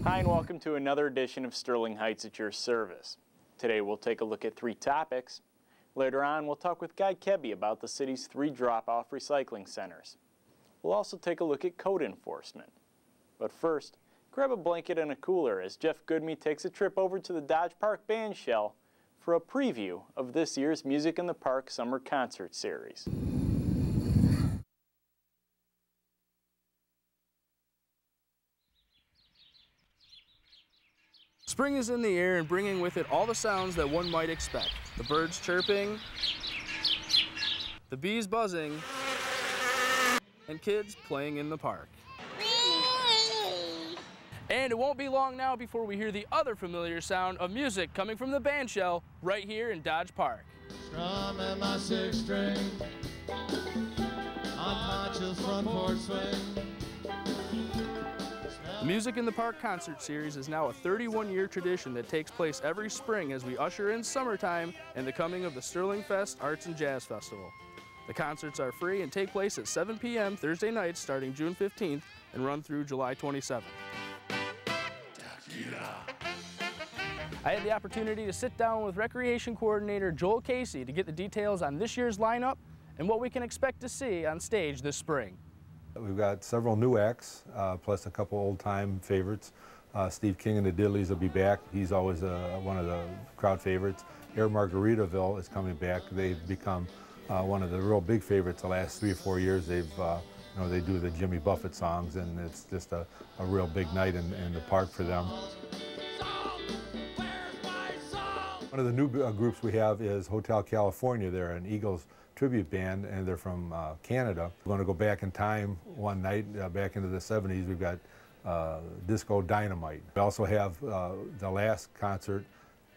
Hi and welcome to another edition of Sterling Heights at your service. Today we'll take a look at 3 topics. Later on we'll talk with Guy Kebby about the city's 3 drop-off recycling centers. We'll also take a look at code enforcement. But first, grab a blanket and a cooler as Jeff Gudme takes a trip over to the Dodge Park Band Shell for a preview of this year's Music in the Park Summer Concert Series. Spring is in the air and bringing with it all the sounds that one might expect. The birds chirping, the bees buzzing, and kids playing in the park. And it won't be long now before we hear the other familiar sound of music coming from the band shell right here in Dodge Park. Strumming my 6-string on Poncho's front porch swing. The Music in the Park concert series is now a 31-year tradition that takes place every spring as we usher in summertime and the coming of the Sterling Fest Arts and Jazz Festival. The concerts are free and take place at 7 p.m. Thursday nights starting June 15th and run through July 27th. I had the opportunity to sit down with Recreation Coordinator Joel Casey to get the details on this year's lineup and what we can expect to see on stage this spring. We've got several new acts, plus a couple old-time favorites. Steve King and the Diddleys will be back. He's always one of the crowd favorites. Air Margaritaville is coming back. They've become one of the real big favorites the last 3 or 4 years. They've, they do the Jimmy Buffett songs, and it's just a real big night in the park for them. One of the new groups we have is Hotel California. They're an Eagles tribute band, and they're from Canada. We're going to go back in time one night, back into the 70s. We've got Disco Dynamite. We also have the last concert.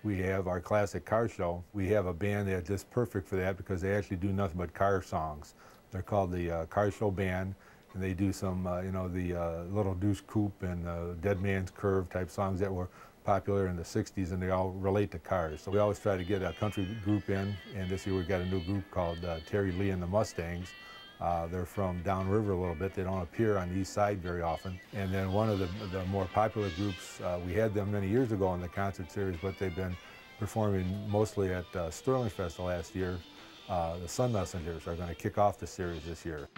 We have our classic car show. We have a band that's just perfect for that because they actually do nothing but car songs. They're called the Car Show Band, and they do some, the Little Deuce Coupe and Dead Man's Curve type songs that were popular in the 60s, and they all relate to cars. So we always try to get a country group in, and this year we've got a new group called Terry Lee and the Mustangs. They're from downriver a little bit. They don't appear on the east side very often. And then one of the more popular groups, we had them many years ago in the concert series, but they've been performing mostly at Sterling Fest the last year. The Sun Messengers are going to kick off the series this year.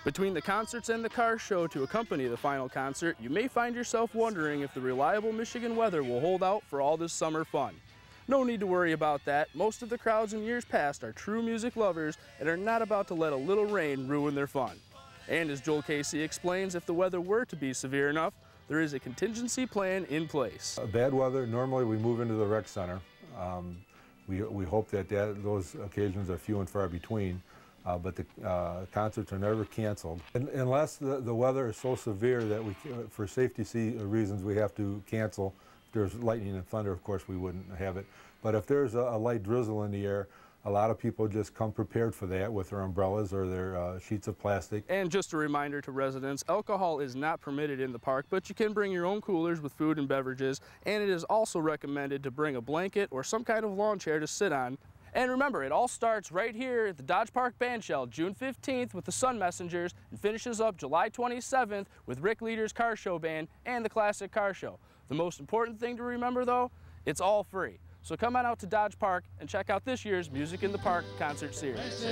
Between the concerts and the car show to accompany the final concert, you may find yourself wondering if the reliable Michigan weather will hold out for all this summer fun. No need to worry about that. Most of the crowds in years past are true music lovers and are not about to let a little rain ruin their fun. And as Joel Casey explains, if the weather were to be severe enough, there is a contingency plan in place. Bad weather, normally we move into the rec center. We hope that those occasions are few and far between. But the concerts are never canceled. Unless the weather is so severe that for safety reasons, we have to cancel. If there's lightning and thunder, of course, we wouldn't have it. But if there's a light drizzle in the air, a lot of people just come prepared for that with their umbrellas or their sheets of plastic. And just a reminder to residents, alcohol is not permitted in the park, but you can bring your own coolers with food and beverages, and it is also recommended to bring a blanket or some kind of lawn chair to sit on. And remember, it all starts right here at the Dodge Park Band Shell, June 15th with the Sun Messengers, and finishes up July 27th with Rick Leader's Car Show Band and the Classic Car Show. The most important thing to remember, though, it's all free. So come on out to Dodge Park and check out this year's Music in the Park concert series.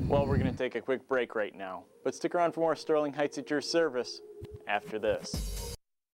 Well, we're going to take a quick break right now, but stick around for more Sterling Heights at your service after this.